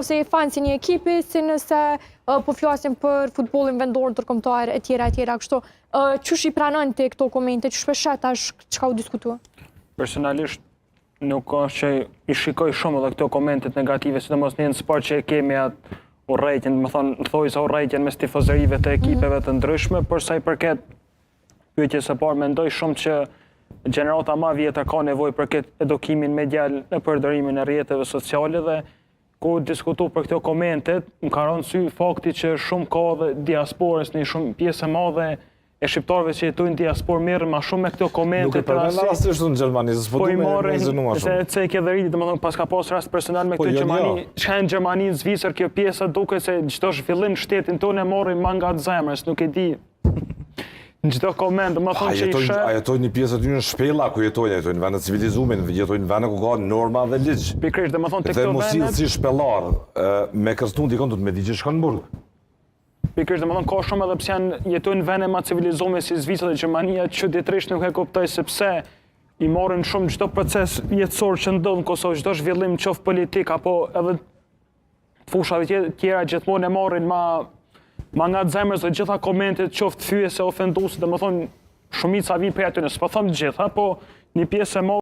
ose e fanë si një ekipi, si nëse po flasim për futbolin vendor, ndërkombëtar, e tjera, kështu. Qysh i pranon ti këto komente, qysh peshet tash çka u diskutua? Personalisht, nuk është që i shikoj shumë edhe këto komentet negative, sidomos në sport që kemi atë urrejtjen, më thonë, thojza urrejtjen mes tifozërive të ekipeve të ndryshme, por sa i përket pyetjes së parë, mendoj shumë që gjenerata ma vjetër ka nevojë për këtë edukimin medial në përdorimin e rrjeteve sociale dhe ku diskutu për këto komentet, më ka rënë sy fakti që shumë ka dhe diasporës, një shumë pjesë e madhe e shqiptarëve që jetojnë diasporë merren më shumë me këto komente. Nuk e përmend rastisht në Gjermani, s'po du me zënua shumë. Se ke dhe rritit, domethënë pas ka pas rast personal me këtë Gjermani, çka në Gjermani, në Zvicër, kjo pjesa duket se çdo zhvillim shtetin tonë e morrin ma nga zemrës, nuk e di. Në çdo koment, domethënë që ishe... A jetojnë një pjesë aty në shpella ku jetojnë vende civilizuar, jetojnë vende ku ka norma dhe ligj. Pikërisht, domethënë tek këto këto vende. Dhe mos si shpellar, me kërstun dikon do të më di që shkon në burg. Pikërisht, domethënë ka shumë edhe pse jetojnë vende më civilizuar si Zvicra dhe Gjermania, çuditërisht nuk e kuptoj sepse i morrin shumë çdo proces jetësor që ndodh në Kosovë, çdo zhvillim qoftë politik apo edhe fushave tjera gjithmonë e marrin ma nga zemrës dhe gjitha komentet qoftë fyese, ofenduese, domethënë shumica vijnë prej aty, s'po them të gjitha, po një pjesë e